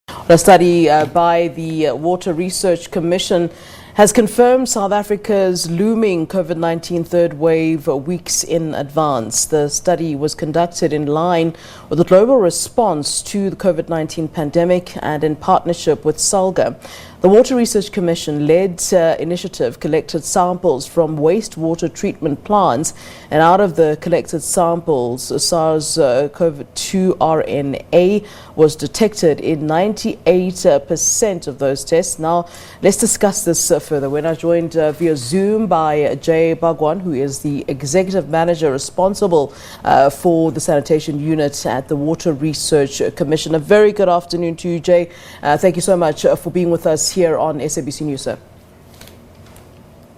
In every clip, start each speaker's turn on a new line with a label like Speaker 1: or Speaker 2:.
Speaker 1: A study by the Water Research Commission has confirmed South Africa's looming COVID-19 third wave weeks in advance. The study was conducted in line with the global response to the COVID-19 pandemic and in partnership with SALGA. The Water Research Commission-led initiative collected samples from wastewater treatment plants, and out of the collected samples, SARS-CoV-2 RNA was detected in 98% of those tests. Now, let's discuss this further. We're now joined via Zoom by Jay Bhagwan, who is the Executive Manager responsible for the Sanitation Unit at the Water Research Commission. A very good afternoon to you, Jay. Thank you so much for being with us here on SABC News, sir.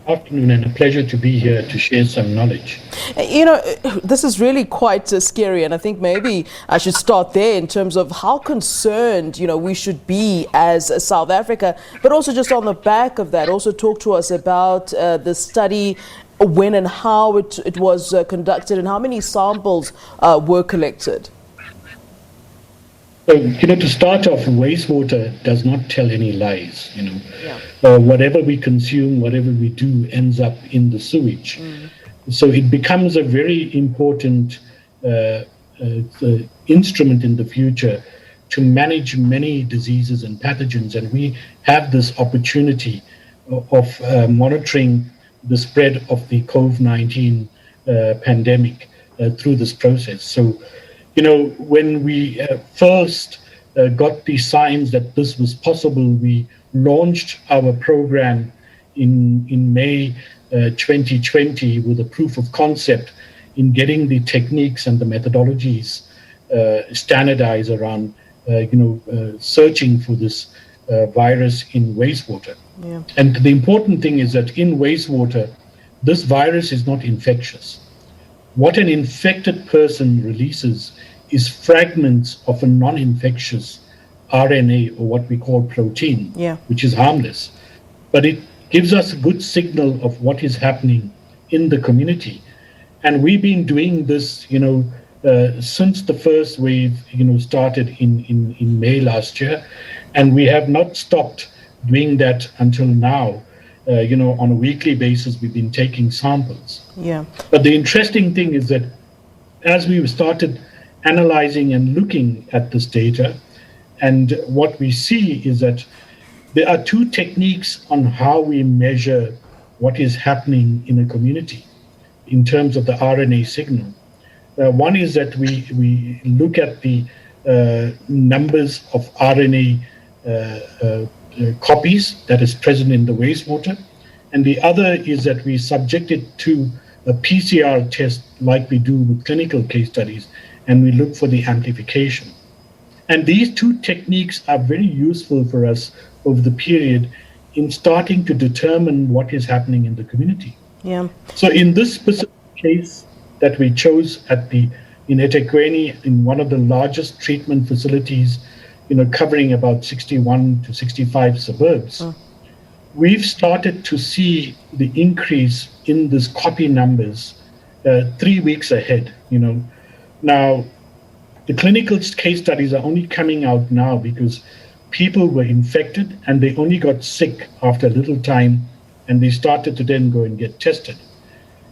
Speaker 2: Afternoon, and a pleasure to be here to share some knowledge.
Speaker 1: You know, this is really quite scary, and I think maybe I should start there in terms of how concerned, we should be as South Africa, but also just on the back of that, also talk to us about the study, when and how it was conducted, and how many samples were collected.
Speaker 2: So, to start off, wastewater does not tell any lies,
Speaker 1: Yeah.
Speaker 2: Whatever we consume, whatever we do ends up in the sewage. So it becomes a very important instrument in the future to manage many diseases and pathogens. And we have this opportunity of monitoring the spread of the COVID-19 pandemic through this process. So, when we first got the signs that this was possible, we launched our program in May 2020 with a proof of concept in getting the techniques and the methodologies standardized around, searching for this virus in wastewater.
Speaker 1: Yeah.
Speaker 2: And the important thing is that in wastewater, this virus is not infectious. What an infected person releases is fragments of a non-infectious RNA, or what we call protein,
Speaker 1: Yeah.
Speaker 2: which is harmless. But it gives us a good signal of what is happening in the community. And we've been doing this, since the first wave, started in May last year. And we have not stopped doing that until now. On a weekly basis, we've been taking samples.
Speaker 1: Yeah.
Speaker 2: But the interesting thing is that as we started analyzing and looking at this data, and what we see is that there are two techniques on how we measure what is happening in a community in terms of the RNA signal. One is that we look at the numbers of RNA copies that is present in the wastewater, and the other is that we subject it to a PCR test like we do with clinical case studies, and we look for the amplification. And these two techniques are very useful for us over the period in starting to determine what is happening in the community.
Speaker 1: Yeah.
Speaker 2: So in this specific case that we chose in eThekwini, in one of the largest treatment facilities, covering about 61 to 65 suburbs, we've started to see the increase in this copy numbers 3 weeks ahead. Now, the clinical case studies are only coming out now because people were infected and they only got sick after a little time, and they started to then go and get tested.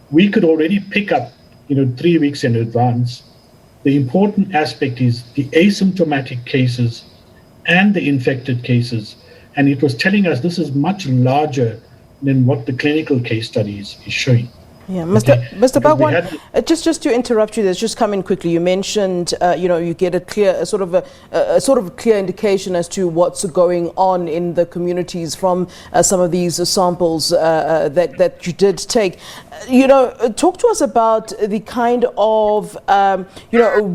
Speaker 2: We could already pick up, 3 weeks in advance. The important aspect is the asymptomatic cases and the infected cases, and it was telling us this is much larger than what the clinical case studies is showing.
Speaker 1: Yeah, Mr. Bhagwan, just to interrupt you, just come in quickly. You mentioned, you get a sort of clear indication as to what's going on in the communities from some of these samples that you did take. Talk to us about the kind of,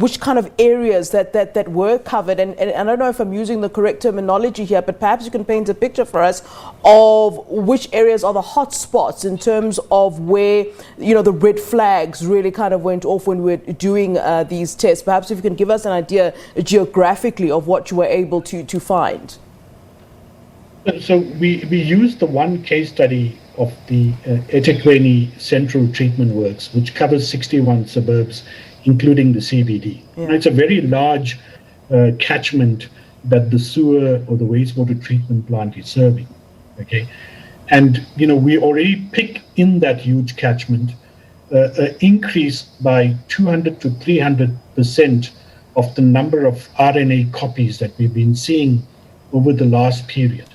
Speaker 1: which kind of areas that were covered. And I don't know if I'm using the correct terminology here, but perhaps you can paint a picture for us of which areas are the hot spots in terms of where the red flags really kind of went off when we were doing these tests. Perhaps if you can give us an idea geographically of what you were able to find.
Speaker 2: So we used the one case study of the eThekwini Central Treatment Works, which covers 61 suburbs, including the CBD.
Speaker 1: Yeah.
Speaker 2: It's a very large catchment that the sewer or the wastewater treatment plant is serving. Okay, and we already pick in that huge catchment an increase by 200 to 300% of the number of RNA copies that we've been seeing over the last period.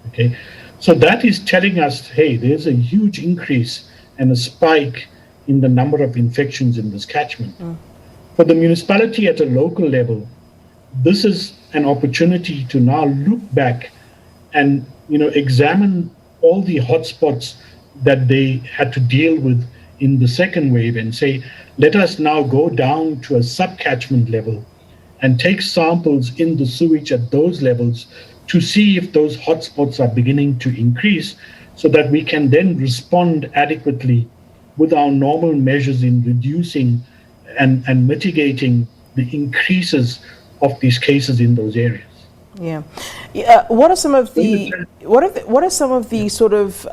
Speaker 2: Okay, so that is telling us, hey, there's a huge increase and a spike in the number of infections in this catchment. For the municipality at a local level, this is an opportunity to now look back and examine all the hotspots that they had to deal with in the second wave and say, let us now go down to a sub-catchment level and take samples in the sewage at those levels to see if those hotspots are beginning to increase, so that we can then respond adequately with our normal measures in reducing and mitigating the increases of these cases in those areas.
Speaker 1: Yeah. What are some of the sort of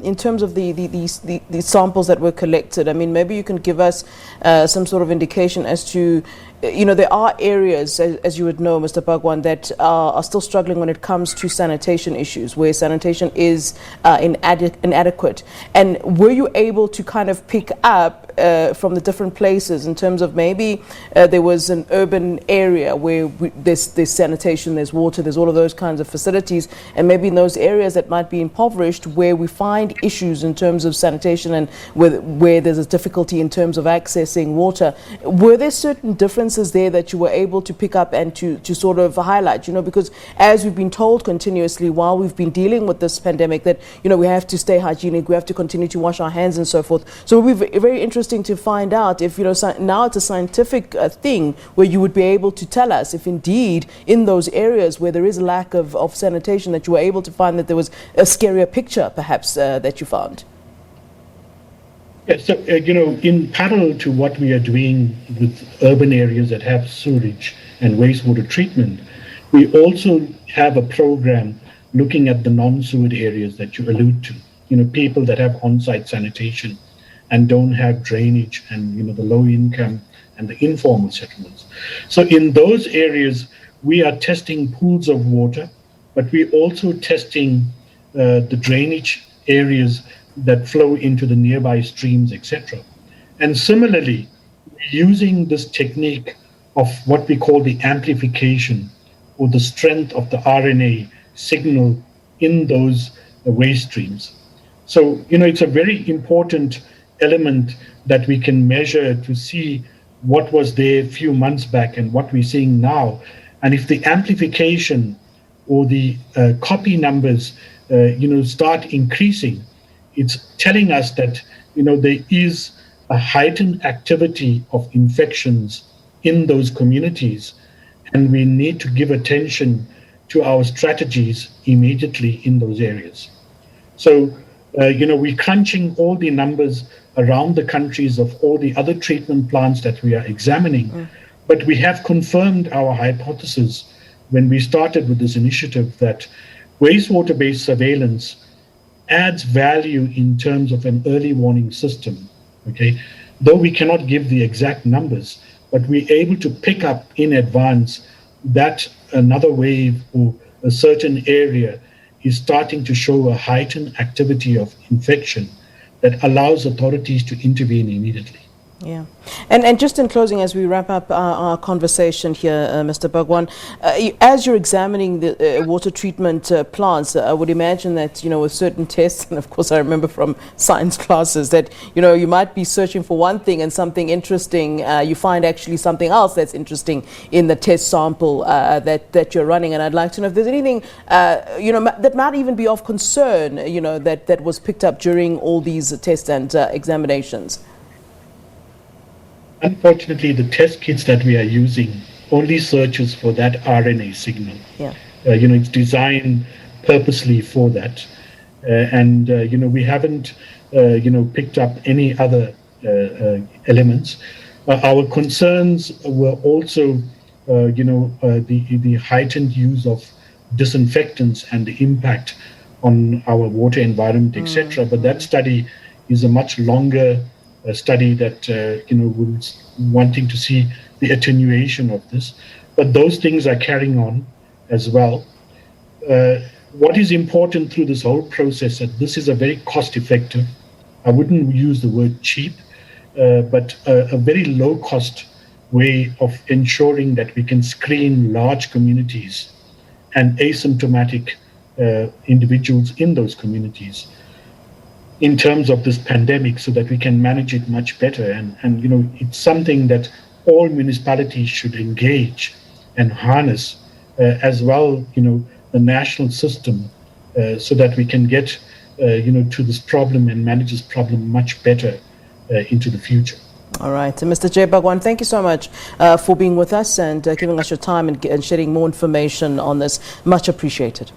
Speaker 1: in terms of the samples that were collected? I mean, maybe you can give us some sort of indication as to, there are areas, as you would know, Mr. Bhagwan, that are still struggling when it comes to sanitation issues, where sanitation is inadequate. And were you able to kind of pick up from the different places in terms of maybe there was an urban area where there's sanitation, there's water, there's all of those kinds of facilities, and maybe in those areas that might be impoverished where we find issues in terms of sanitation and where there's a difficulty in terms of accessing water, were there certain differences there that you were able to pick up and to sort of highlight? Because as we've been told continuously while we've been dealing with this pandemic that we have to stay hygienic, we have to continue to wash our hands and so forth. So it would be very interesting to find out if now it's a scientific thing where you would be able to tell us if indeed in those areas where there is a lack of sanitation that you were able to find that there was a scarier picture perhaps that you found.
Speaker 2: Yeah, so in parallel to what we are doing with urban areas that have sewage and wastewater treatment, we also have a program looking at the non-sewer areas that you allude to, people that have on-site sanitation and don't have drainage, and the low income and the informal settlements. So in those areas, we are testing pools of water, but we're also testing the drainage areas that flow into the nearby streams, etc. And similarly, using this technique of what we call the amplification or the strength of the RNA signal in those waste streams. So, it's a very important element that we can measure to see what was there a few months back and what we're seeing now. And if the amplification or the copy numbers, start increasing, it's telling us that, there is a heightened activity of infections in those communities, and we need to give attention to our strategies immediately in those areas. So, we're crunching all the numbers around the countries of all the other treatment plants that we are examining, but we have confirmed our hypothesis when we started with this initiative that wastewater-based surveillance adds value in terms of an early warning system, okay? Though we cannot give the exact numbers, but we're able to pick up in advance that another wave or a certain area is starting to show a heightened activity of infection that allows authorities to intervene immediately.
Speaker 1: Yeah. And just in closing, as we wrap up our conversation here, Mr. Bhagwan, as you're examining the water treatment plants, I would imagine that, with certain tests, and of course I remember from science classes that, you might be searching for one thing and something interesting, you find actually something else that's interesting in the test sample that you're running. And I'd like to know if there's anything, that might even be of concern, that was picked up during all these tests and examinations.
Speaker 2: Unfortunately, the test kits that we are using only searches for that RNA signal.
Speaker 1: Yeah.
Speaker 2: It's designed purposely for that. We haven't, picked up any other elements. Our concerns were also, the heightened use of disinfectants and the impact on our water environment, etc. But that study is a much longer study that was wanting to see the attenuation of this. But those things are carrying on. as well. What is important through this whole process, that this is a very cost-effective, I wouldn't use the word cheap, but a very low-cost way of ensuring that we can screen large communities and asymptomatic individuals in those communities in terms of this pandemic, so that we can manage it much better. And you know, it's something that all municipalities should engage and harness, as well, you know, the national system, so that we can get, you know, to this problem and manage this problem much better into the future.
Speaker 1: All right. And Mr. Jay Bhagwan, thank you so much for being with us and giving us your time and shedding more information on this. Much appreciated.